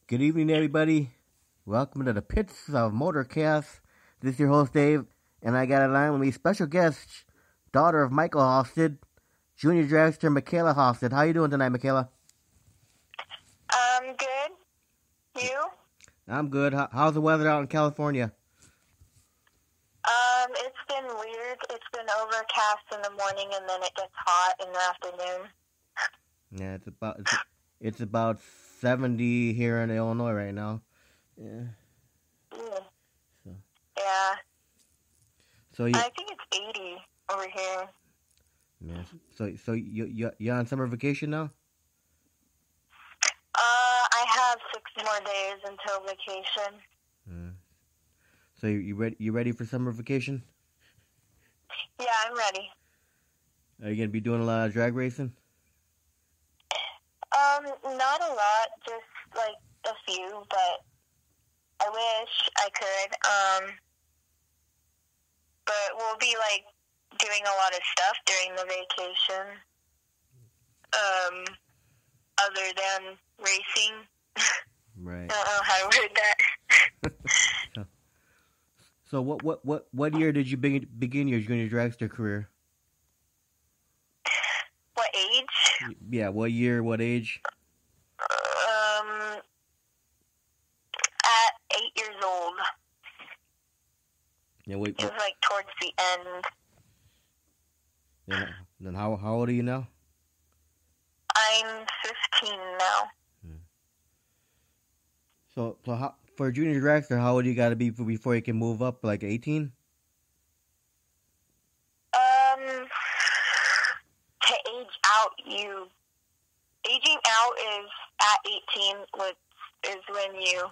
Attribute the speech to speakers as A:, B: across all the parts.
A: Good evening, everybody. Welcome to the Pits of Motorcast. This is your host, Dave, and I got a line with me, special guest, daughter of Mikayla Halstead, junior dragster Mikayla Halstead. How you doing tonight, Mikayla?
B: Good. You?
A: I'm good. How's the weather out in California?
B: It's been weird. It's been overcast in the morning, and then it gets hot in the afternoon.
A: Yeah, it's about 70 here in Illinois right now. Yeah. So,
B: Yeah.
A: yeah.
B: I think it's 80 over here.
A: Yeah. So you on summer vacation now?
B: I have 6 more days until vacation.
A: So you ready for summer vacation?
B: Yeah, I'm ready.
A: Are you gonna be doing a lot of drag racing?
B: Not a lot, just like a few, but I wish I could. But we'll be like doing a lot of stuff during the vacation. Other than racing.
A: Right.
B: I don't know how to word that.
A: So what year did you begin your junior dragster career?
B: What age?
A: Yeah, what year, what age?
B: At 8 years old.
A: Yeah,
B: it was like towards the end.
A: Then how old are you now?
B: I'm 15 now.
A: So how, for a junior dragster, how old you got to be before you can move up, like 18?
B: To age out, aging out is at 18, which is when you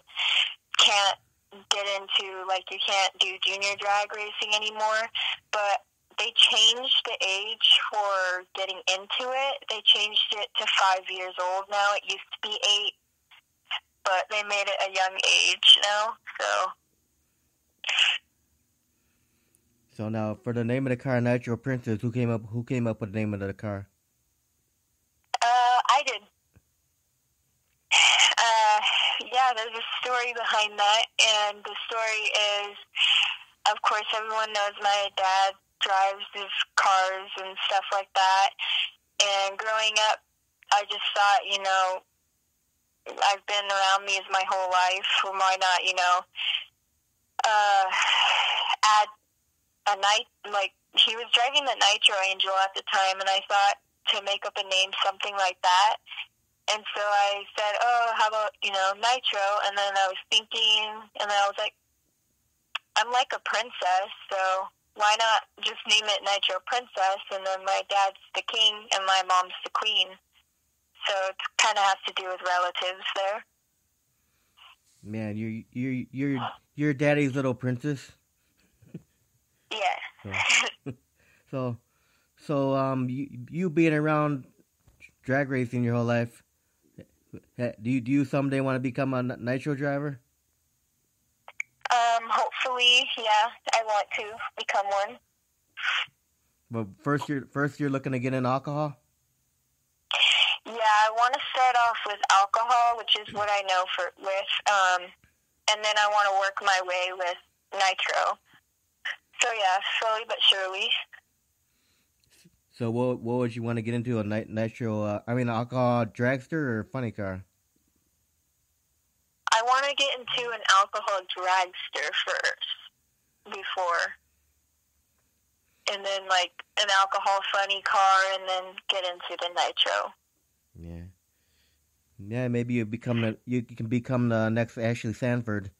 B: can't get into, like, you can't do junior drag racing anymore, but they changed the age for getting into it. They changed it to 5 years old now. It used to be 8, but they made it a young age now, so.
A: So now, for the name of the car, Nitro Princess, who came up with the name of the car?
B: I did. Yeah, there's a story behind that, and the story is, of course, everyone knows my dad drives his cars and stuff like that, and growing up, I just thought, I've been around these my whole life, why not, add a he was driving the Nitro Angel at the time, and I thought to make up a name, something like that. And so I said, how about, Nitro? And then I was thinking, and then I was like, I'm like a princess, so why not just name it Nitro Princess? And then my dad's the king, and my mom's the queen. So it kind of has to do with relatives there.
A: Man, you're daddy's little princess.
B: Yeah.
A: So you being around drag racing your whole life, do you someday want to become a Nitro driver?
B: Hopefully, yeah, I want to become one.
A: But first you're looking to get in alcohol?
B: Yeah, I want to start off with alcohol, which is what I know with, and then I want to work my way with Nitro. So yeah, slowly but surely.
A: So what would you want to get into, a Nitro, alcohol dragster or funny car?
B: I want to get into an alcohol dragster first, before. And then, like, an alcohol funny car, and then get into the Nitro.
A: Yeah. Yeah, maybe you can become the next Ashley Sanford.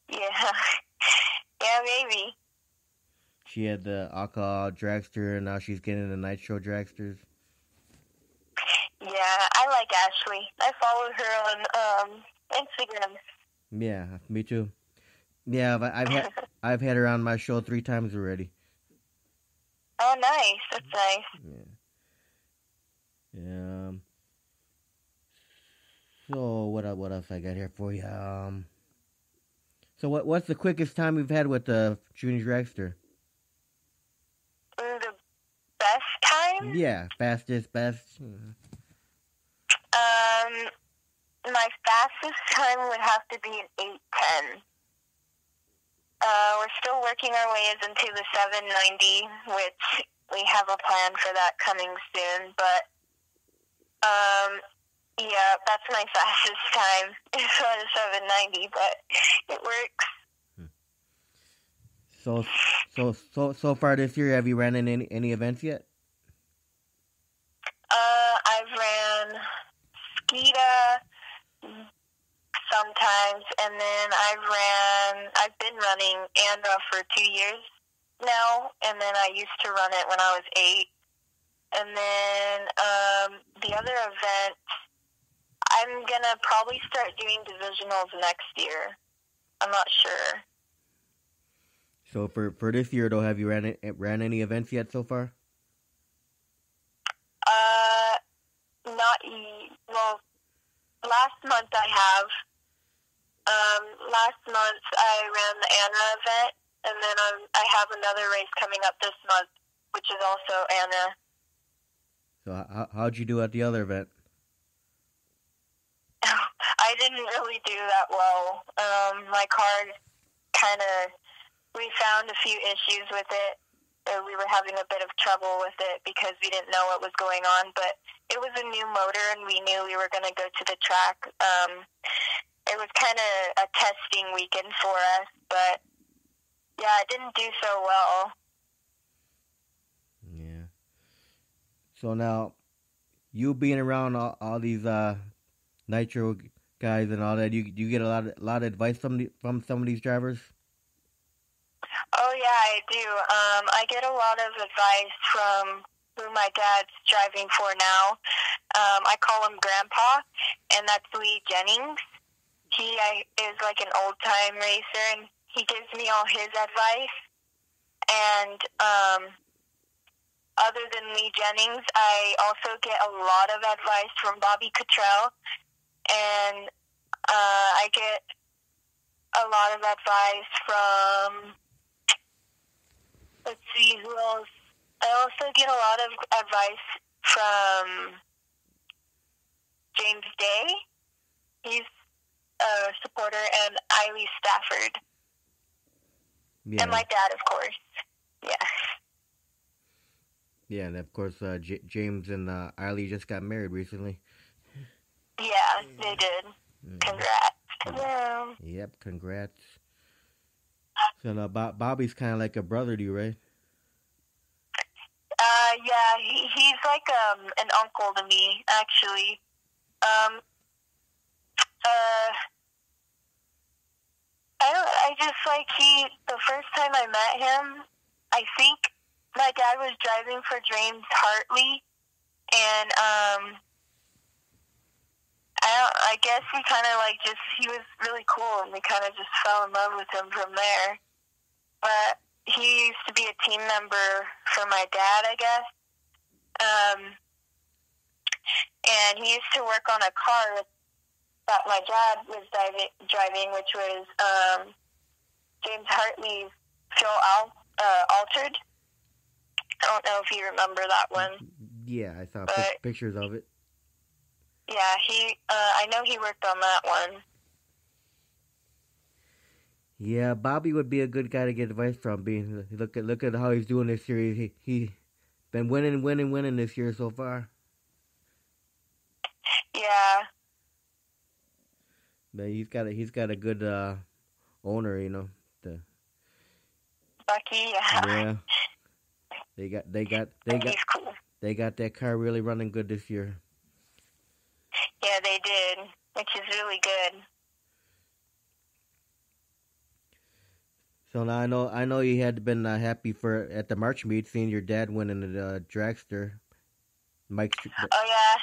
B: Yeah. Yeah, maybe.
A: She had the alcohol dragster, and now she's getting the Nitro dragsters.
B: Yeah, I like Ashley. I followed her on Instagram.
A: Yeah, me too. Yeah, I've had her on my show 3 times already.
B: Oh, nice. That's nice.
A: Yeah. So what else I got here for you? So what's the quickest time we've had with the junior dragster?
B: The best time?
A: Yeah, fastest, best.
B: My fastest time would have to be an 8:10. We're still working our ways into the 7:90, which we have a plan for that coming soon. But yeah, that's my fastest time. It's not a 7:90, but it works.
A: So far this year, have you ran in any events yet?
B: I've ran Skeeta sometimes, and then I've been running ANRA for 2 years now, and then I used to run it when I was 8. And then the other event, I'm going to probably start doing divisionals next year. I'm not sure.
A: So for this year, though, have you ran any events yet so far?
B: Well, last month I have. Last month I ran the ANRA event, and then I have another race coming up this month, which is also ANRA.
A: So how'd you do at the other event?
B: I didn't really do that well. My car we found a few issues with it. We were having a bit of trouble with it because we didn't know what was going on, but it was a new motor and we knew we were going to go to the track. It was kind of a testing weekend for us, but yeah, it didn't do so well.
A: Yeah. So now, you being around all these nitro guys and all that, you get a lot of advice from some of these drivers?
B: Oh yeah, I do. I get a lot of advice from who my dad's driving for now. I call him Grandpa, and that's Lee Jennings. He is like an old-time racer, and he gives me all his advice. And other than Lee Jennings, I also get a lot of advice from Bobby Cottrell, and I get a lot of advice from, let's see, who else? I also get a lot of advice from James Day. He's a supporter, and Eiley Stafford. Yeah. And my dad, of course. Yeah.
A: Yeah, and of course, James and Eiley just got married recently.
B: Yeah, they did. Congrats to them.
A: Yep, congrats. So now Bobby's kind of like a brother to you, right?
B: Yeah, he's like an uncle to me, actually. I just like the first time I met him, I think my dad was driving for James Hartley, and I guess he kind of he was really cool, and we kind of just fell in love with him from there. But he used to be a team member for my dad, I guess. And he used to work on a car that my dad was driving, which was James Hartley's Phil Altered. I don't know if you remember that one.
A: Yeah, I saw pictures of it.
B: Yeah, I know he worked on that one.
A: Yeah, Bobby would be a good guy to get advice from. Look at how he's doing this year. He been winning this year so far.
B: Yeah.
A: But he's got a good owner, you know.
B: Bucky. Yeah.
A: Yeah.
B: Cool.
A: They got that car really running good this year.
B: Yeah, they did, which is really good.
A: So now I know you had been happy at the March meet seeing your dad winning the Dragster.
B: Oh yeah,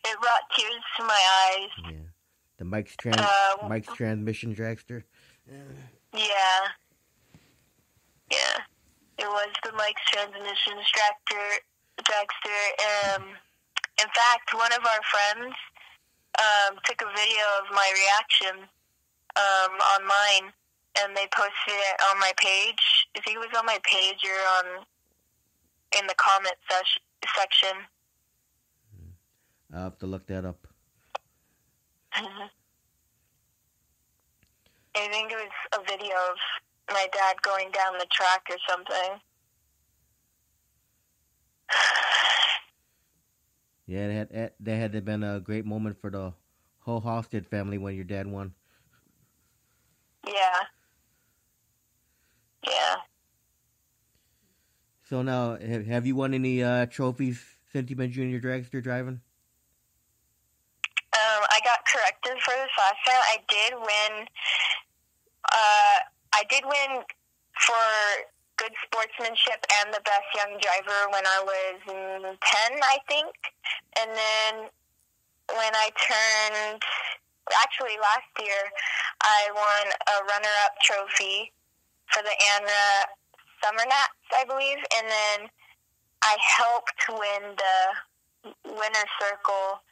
B: it brought tears to my eyes.
A: Yeah, the Mike's transmission Dragster.
B: Yeah, it was the Mike's transmission Dragster. In fact, one of our friends took a video of my reaction online, and they posted it on my page. I think it was on my page or in the comment section.
A: I'll have to look that up.
B: dad going down the track or something.
A: Yeah, that had to have been a great moment for the whole Halstead family when your dad won.
B: Yeah. Yeah.
A: So now, have you won any trophies since you've been junior dragster driving?
B: I got corrected for this last time. I did win for good sportsmanship and the best young driver when I was 10, I think. And then when I turned, actually last year, I won a runner-up trophy for the ANRA Summer Nats, I believe. And then I helped win the winner circle.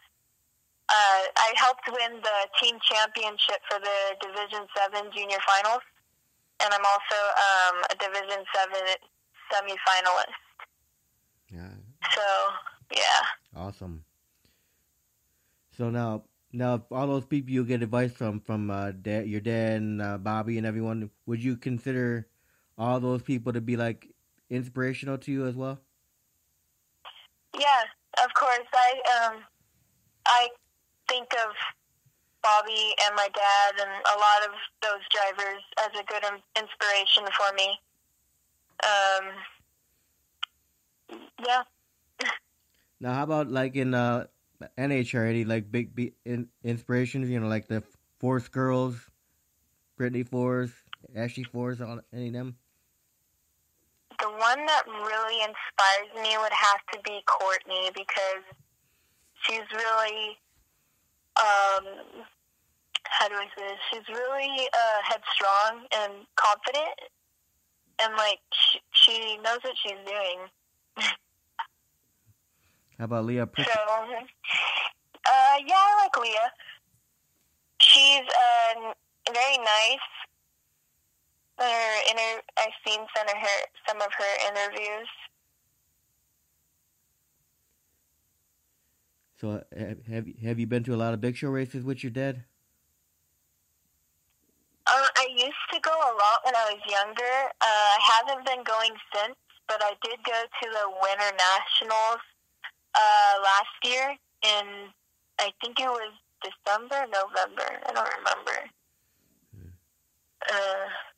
B: I helped win the team championship for the Division 7 junior finals. And I'm also a Division 7 semi-finalist.
A: Yeah.
B: So, yeah.
A: Awesome. So now all those people you get advice from your dad and Bobby and everyone, would you consider all those people to be like inspirational to you as well?
B: Yeah, of course. I think of Bobby and my dad and a lot of those drivers as a good inspiration for me. Yeah.
A: Now, how about like in NHR, any like big inspirations? You know, like the Force girls, Brittany Force, Ashley Force, any of them?
B: The one that really inspires me would have to be Courtney, because she's really, how do I say this? She's really headstrong and confident, and like she knows what she's doing.
A: How about Leah?
B: So, yeah, I like Leah. She's very nice. I've seen some of her interviews.
A: So have you been to a lot of big show races with your dad?
B: I used to go a lot when I was younger. I haven't been going since, but I did go to the Winter Nationals last year in, I think it was December, November. I don't remember.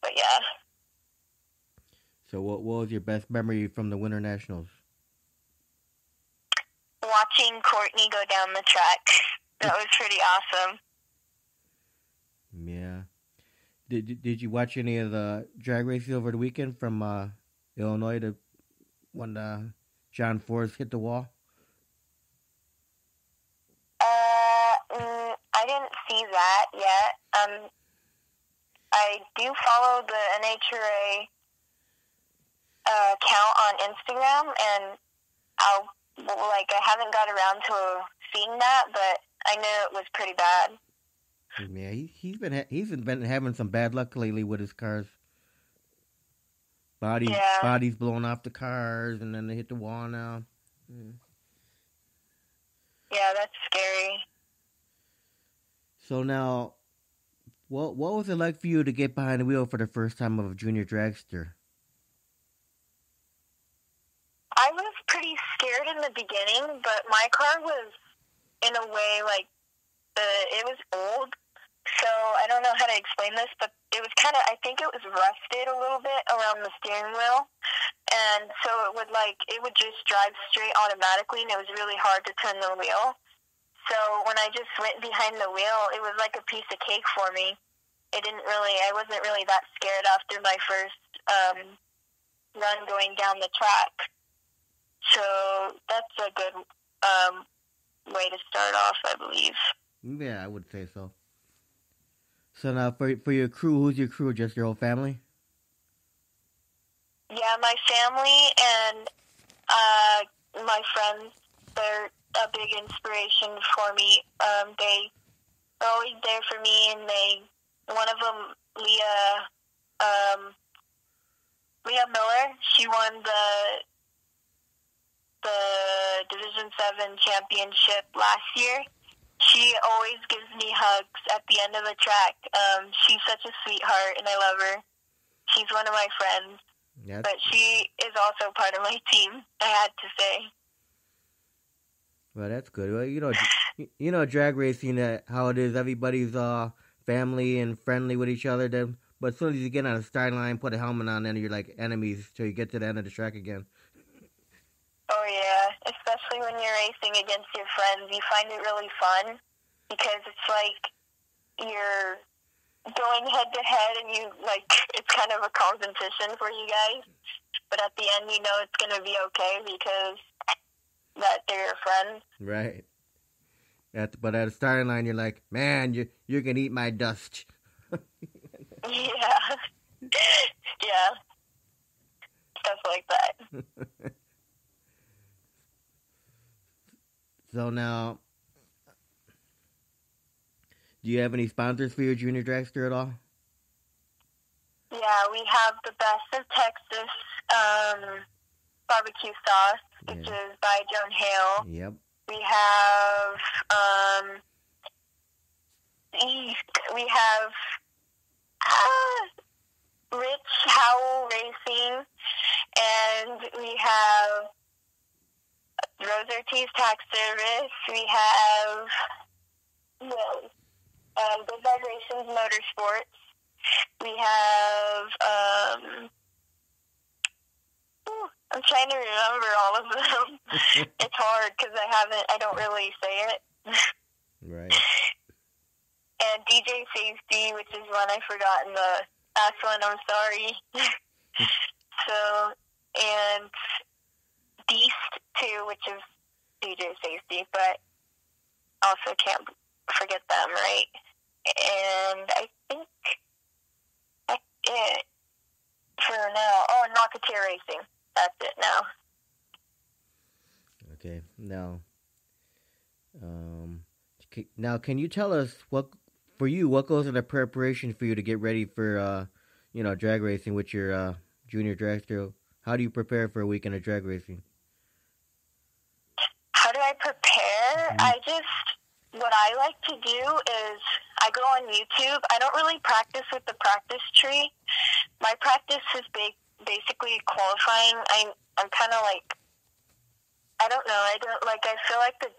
B: But yeah.
A: So what was your best memory from the Winter Nationals?
B: Watching Courtney go down the track. That was pretty awesome.
A: Yeah. Did you watch any of the drag races over the weekend from Illinois when John Forrest hit the wall?
B: I didn't see that yet. I do follow the NHRA account on Instagram, and I haven't got around to seeing that, but I know it was pretty bad.
A: Yeah, he's been having some bad luck lately with his cars. Bodies blowing off the cars, and then they hit the wall now.
B: Yeah, that's scary.
A: So now, what was it like for you to get behind the wheel for the first time of a junior dragster?
B: I was pretty scared in the beginning, but my car was, in a way, like, it was old. So I don't know how to explain this, but it was kind of, I think it was rusted a little bit around the steering wheel. And so it would just drive straight automatically, and it was really hard to turn the wheel. So when I just went behind the wheel, it was like a piece of cake for me. I wasn't really that scared after my first run going down the track. So that's a good way to start off, I believe.
A: Yeah, I would say so. So now, for your crew, who's your crew? Just your whole family?
B: Yeah, my family and my friends, they're a big inspiration for me. They're always there for me, and one of them, Leah Miller, she won the Division 7 championship last year. She always gives me hugs at the end of the track. She's such a sweetheart, and I love her. she's one of my friends.
A: Yep.
B: But she is also part of my team, I had to say.
A: Well, that's good. Well, you know, drag racing, how it is. Everybody's family and friendly with each other. Then, but as soon as you get on the start line, put a helmet on, then you're like enemies till you get to the end of the track again.
B: Oh, yeah. Especially when you're racing against your friends. You find it really fun because it's like you're going head to head and it's kind of a competition for you guys. But at the end, you know it's going to be okay because that they're your friends.
A: Right. But at the starting line, you're like, man, you're going to eat my dust.
B: Yeah. Yeah. Stuff like that.
A: So now, do you have any sponsors for your junior dragster at all?
B: Yeah, we have the Best of Texas barbecue sauce, which is by Joan Hale.
A: Yep.
B: We have Rich Howell Racing, and we have Rose Ortiz Tax Service. We have Good Vibrations Motorsports. We have I'm trying to remember all of them. It's hard because I don't really say it.
A: Right.
B: And DJ Safety, which is one I forgot in the last one. I'm sorry. So, and Beast too, which is DJ Safety, but also can't forget them, right? And I think that's it for now. Oh, and Rocketeer Racing. That's it now.
A: Okay. Now, can you tell us what goes into preparation for you to get ready for drag racing with your junior dragster? How do you prepare for a weekend of drag racing?
B: How do I prepare? What I like to do is I go on YouTube. I don't really practice with the practice tree. My practice is basically qualifying. I'm kind of like, I don't know. I feel like the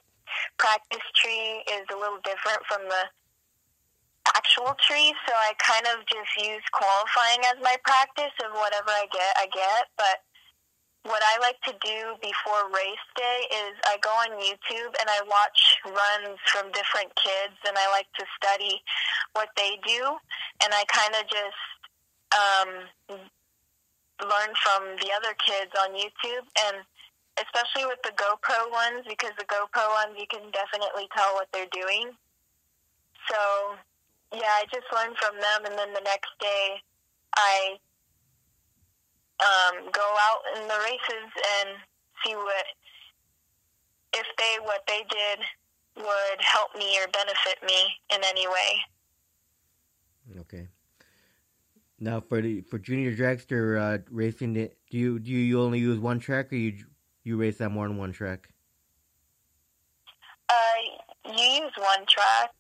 B: practice tree is a little different from the actual tree, so I kind of just use qualifying as my practice of whatever I get. But what I like to do before race day is I go on YouTube and I watch runs from different kids, and I like to study what they do, and I kind of just learn from the other kids on YouTube, and especially with the GoPro ones, because the GoPro ones you can definitely tell what they're doing. So yeah, I just learn from them, and then the next day I go out in the races and see what they did would help me or benefit me in any way.
A: Okay. Now, for junior dragster racing, do you only use one track, or you race on more than one track?
B: You use one track.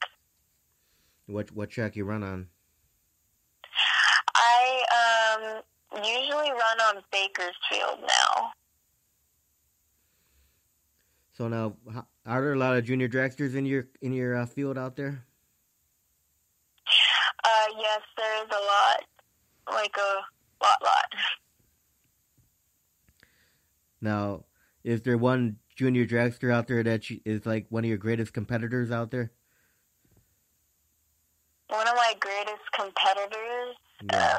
A: What track you run on?
B: I usually run on Bakersfield now.
A: So now, are there a lot of junior dragsters in your field out there?
B: Yes, there is a lot. Like a lot.
A: Now, is there one junior dragster out there that is like one of your greatest competitors out there?
B: One of my greatest competitors?
A: Yeah.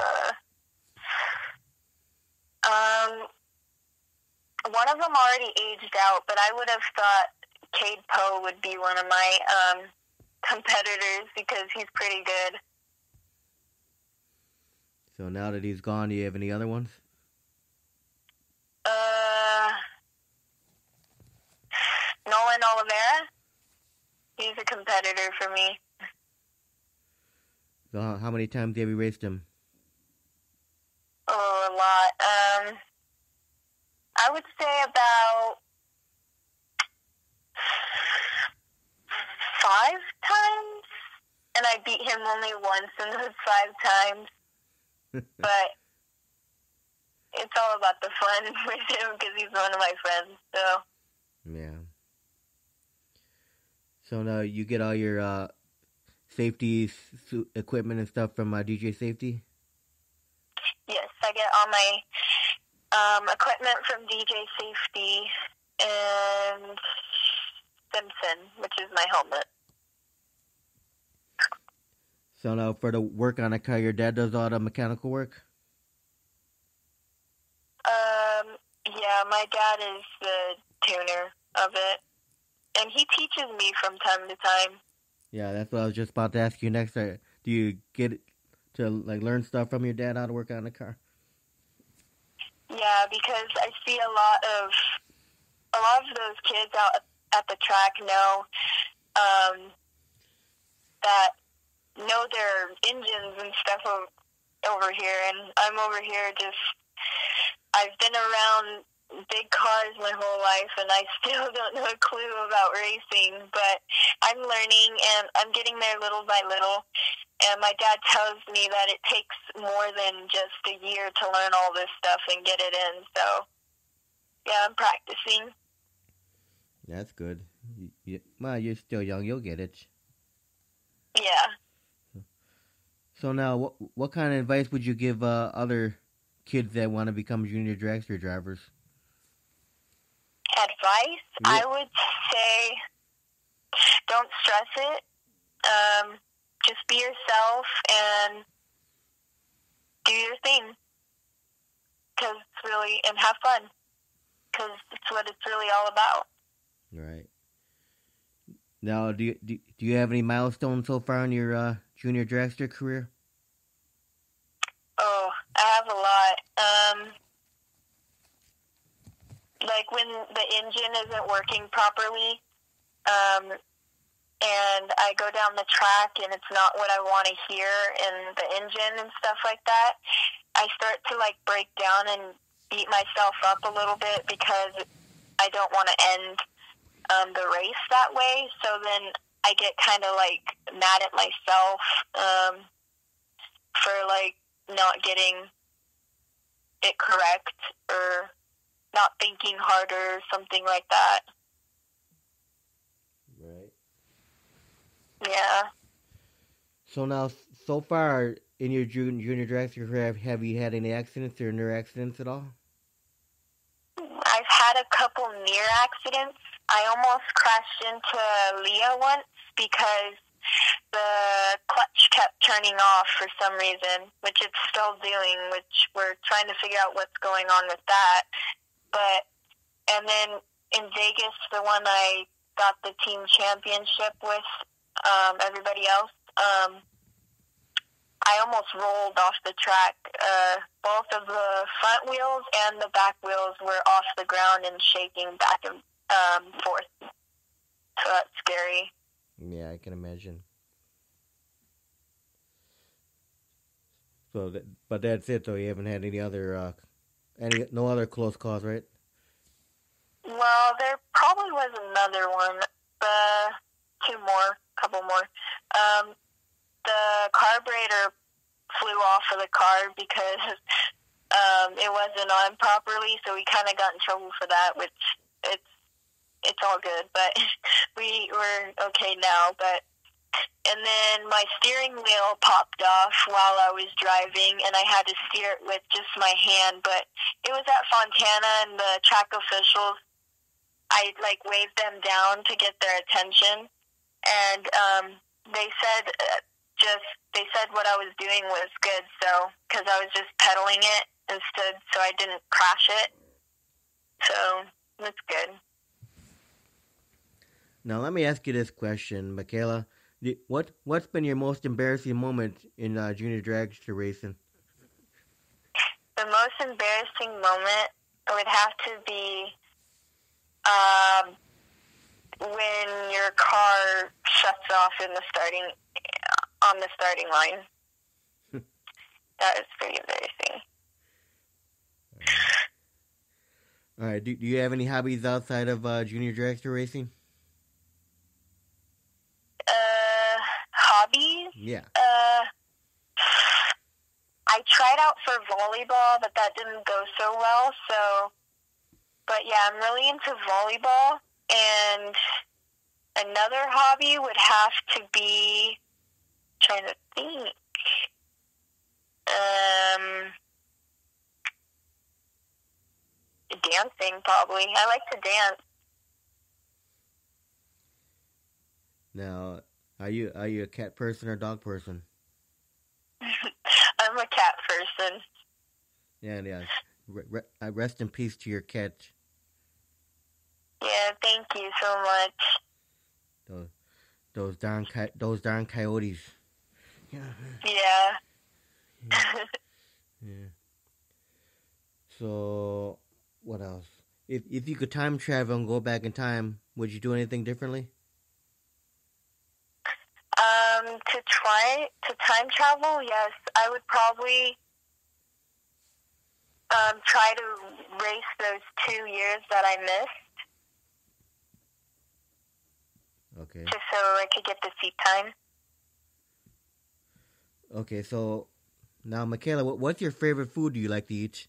B: One of them already aged out, but I would have thought Cade Poe would be one of my competitors because he's pretty good.
A: So now that he's gone, do you have any other ones?
B: Nolan Oliveira. He's a competitor for me.
A: So how many times have you raced him?
B: Oh, a lot. I would say about 5 times, and I beat him only once in those 5 times. But it's all about the fun with him because he's one of my friends. So
A: Yeah. So now you get all your safety equipment and stuff from DJ Safety?
B: yes, I get all my equipment from DJ Safety and Simpson, which is my helmet.
A: So now for the work on the car, your dad does all the mechanical work?
B: Yeah, my dad is the tuner of it, and he teaches me from time to time.
A: Yeah, that's what I was just about to ask you next. Do you get to like learn stuff from your dad how to work on the car?
B: Yeah, because I see a lot of those kids out at the track that know their engines and stuff over here, and I'm over here just. I've been around big cars my whole life, and I still don't know a clue about racing, but I'm learning, and I'm getting there little by little, and my dad tells me that it takes more than just a year to learn all this stuff and get it in, so, yeah, I'm practicing.
A: That's good. Well, you're still young. You'll get it.
B: Yeah.
A: So now, what kind of advice would you give other kids that want to become junior dragster drivers?
B: Advice? Yeah. I would say don't stress it. Just be yourself and do your thing. And have fun. Because it's what it's really all about.
A: Right. Now, do you have any milestones so far in your junior dragster career?
B: Oh, I have a lot. Like when the engine isn't working properly, and I go down the track and it's not what I want to hear in the engine and stuff like that, I start to like break down and beat myself up a little bit because I don't want to end the race that way. So then I get kind of like mad at myself for like not getting it correct or not thinking harder or something like that.
A: Right.
B: Yeah.
A: So now, so far in your junior dragster career, have you had any accidents or near accidents at all?
B: I've had a couple near accidents. I almost crashed into Leah once because the clutch kept turning off for some reason, which it's still doing, which we're trying to figure out what's going on with that. And then in Vegas, the one I got the team championship with everybody else, I almost rolled off the track. Both of the front wheels and the back wheels were off the ground and shaking back and forth. So that's scary.
A: Yeah, I can imagine. So, but that's it though. You haven't had any other, no other close calls, right?
B: Well, there probably was another one. Couple more. The carburetor flew off of the car because it wasn't on properly, so we kind of got in trouble for that, which it's all good, but we're okay now. And then my steering wheel popped off while I was driving, and I had to steer it with just my hand, but it was at Fontana, and the track officials, I waved them down to get their attention, and they said what I was doing was good, so because I was just pedaling it instead, so I didn't crash it. So that's good.
A: Now let me ask you this question, Mikayla. What's been your most embarrassing moment in junior dragster racing?
B: The most embarrassing moment would have to be when your car shuts off on the starting line. That is pretty embarrassing.
A: All right. Do you have any hobbies outside of junior dragster racing?
B: Hobbies?
A: Yeah.
B: I tried out for volleyball, but that didn't go so well. So, but yeah, I'm really into volleyball. And another hobby would have to be, trying to think, dancing probably. I like to dance.
A: Now, are you a cat person or dog person?
B: I'm a cat person.
A: Yeah. Rest in peace to your cat.
B: Yeah, thank you so much.
A: Those darn coyotes.
B: Yeah.
A: Yeah. So, what else? If you could time travel and go back in time, would you do anything differently?
B: To try to time travel, yes, I would probably try to race those 2 years that I missed.
A: Okay.
B: Just so I could get the seat time.
A: Okay, so now, Mikayla, what's your favorite food do you like to eat?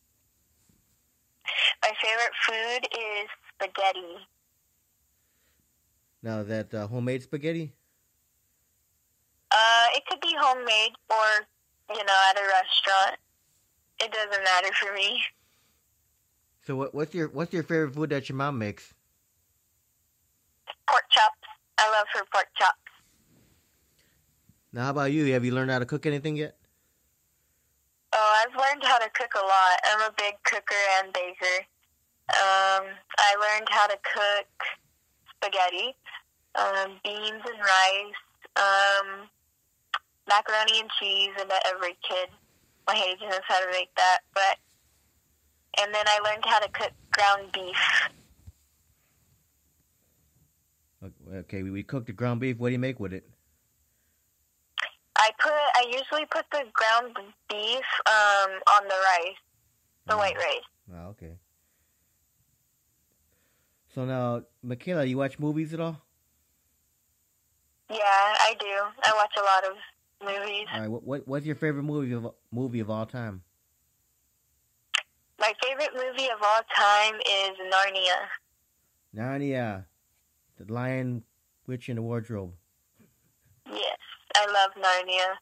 B: My favorite food is spaghetti.
A: Now, is that homemade spaghetti?
B: It could be homemade or, at a restaurant. It doesn't matter for me.
A: So what's your favorite food that your mom makes?
B: Pork chops. I love her pork chops.
A: Now, how about you? Have you learned how to cook anything yet?
B: Oh, I've learned how to cook a lot. I'm a big cooker and baker. I learned how to cook spaghetti, beans and rice, macaroni and cheese. I bet every kid my age knows how to make that. And then I learned how to cook ground beef.
A: Okay, we cooked the ground beef. What do you make with it?
B: I usually put the ground beef on the rice, the white rice.
A: Oh, okay. So now, Mikayla, you watch movies at all?
B: Yeah, I do. I watch a lot of movies.
A: All right, what's your favorite movie of all time?
B: My favorite movie of all time is Narnia.
A: Narnia, the Lion, Witch, and the Wardrobe.
B: Yes, I love Narnia.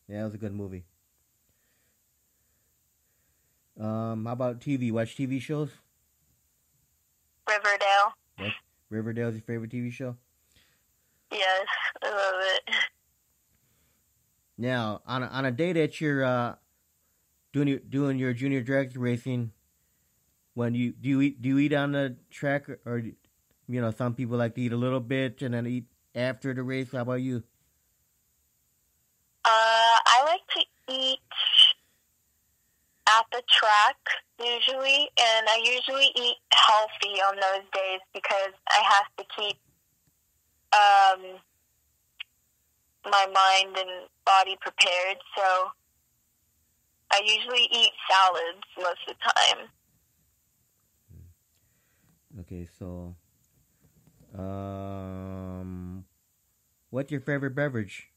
A: Yeah, it was a good movie. How about TV? Watch TV shows?
B: Riverdale.
A: Yes. Riverdale's your favorite TV show?
B: Yes, I love it.
A: Now, on a day that you're doing your junior drag racing, when do you eat on the track, or some people like to eat a little bit and then eat after the race? How about you?
B: I like to eat at the track usually, and I usually eat healthy on those days because I have to keep my mind and body prepared. So I usually eat salads most of the time.
A: Okay, so what's your favorite beverage?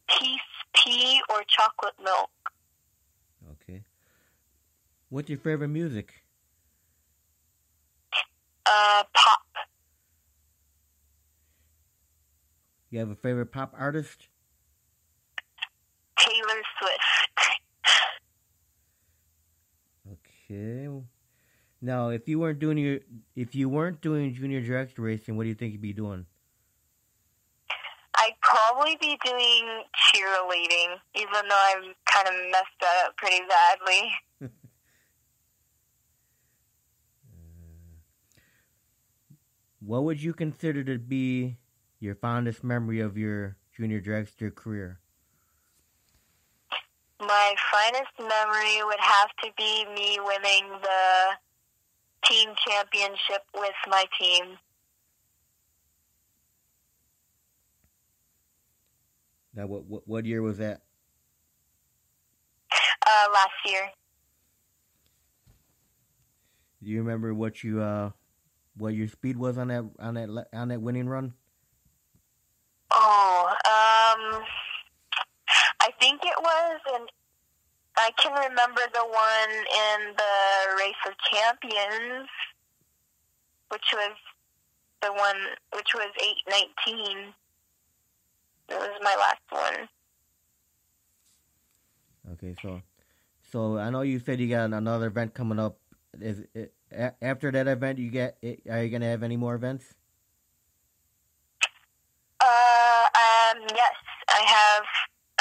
B: Peace tea or chocolate milk.
A: Okay. What's your favorite music?
B: Pop.
A: You have a favorite pop artist?
B: Taylor Swift.
A: Okay. Now, if you weren't doing junior dragster racing, what do you think you'd be doing?
B: I'd probably be doing cheerleading, even though I kind of messed that up pretty badly.
A: What would you consider to be your fondest memory of your junior dragster career?
B: My finest memory would have to be me winning the team championship with my team.
A: Now, what year was that?
B: Last year.
A: Do you remember what your speed was on that winning run?
B: Oh, I can remember the one in the Race of Champions, which was 8:19. It was my last one.
A: Okay, so I know you said you got another event coming up. After that event, are you gonna have any more events?
B: Yes, I have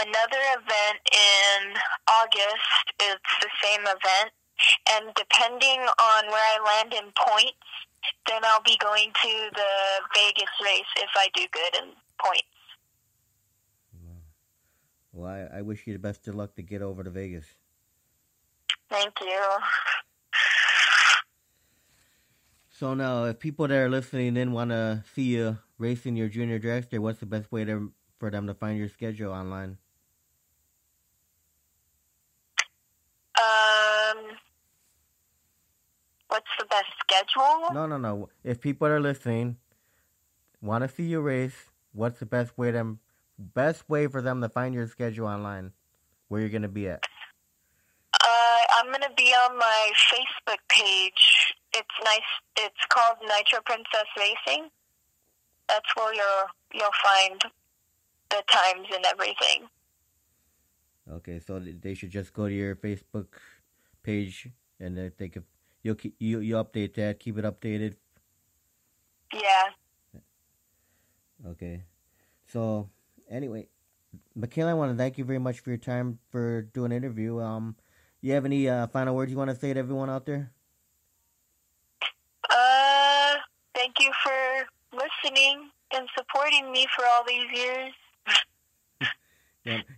B: another event in August. It's the same event, and depending on where I land in points, then I'll be going to the Vegas race if I do good in points.
A: Well, I wish you the best of luck to get over to Vegas.
B: Thank you.
A: So now, if people that are listening in want to see you racing your junior dragster, what's the best way for them to find your schedule online?
B: What's the best schedule?
A: No. If people are listening, want to see you race, what's the best way for them to find your schedule online? Where you're gonna be at?
B: I'm gonna be on my Facebook page. It's nice. It's called Nitro Princess Racing. That's where you'll find the times and everything.
A: Okay, so they should just go to your Facebook page, and if they could, you update that, keep it updated.
B: Yeah.
A: Okay, so anyway, Mikayla, I want to thank you very much for your time for doing an interview. You have any final words you want to say to everyone out there?
B: Thank you for listening and supporting me for all these years.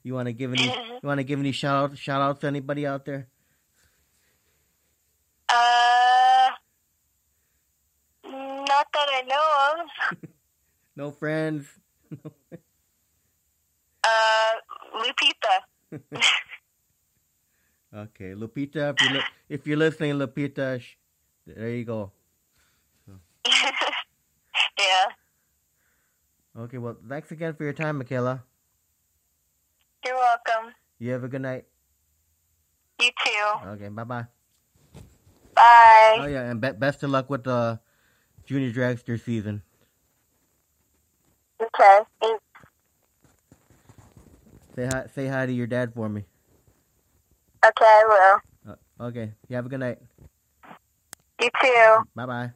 A: You want to give any shout outs to anybody out there?
B: Not that I know of.
A: No friends.
B: Lupita.
A: Okay, Lupita, if you're listening, Lupita, there you go.
B: Yeah.
A: Okay, well, thanks again for your time, Mikayla.
B: You're welcome.
A: You have a good night.
B: You too.
A: Okay, bye-bye.
B: Bye.
A: Oh, yeah, and best of luck with the Junior Dragster season.
B: Okay.
A: Say hi to your dad for me.
B: Okay, I will.
A: Okay, you have a good night.
B: You too.
A: Bye-bye.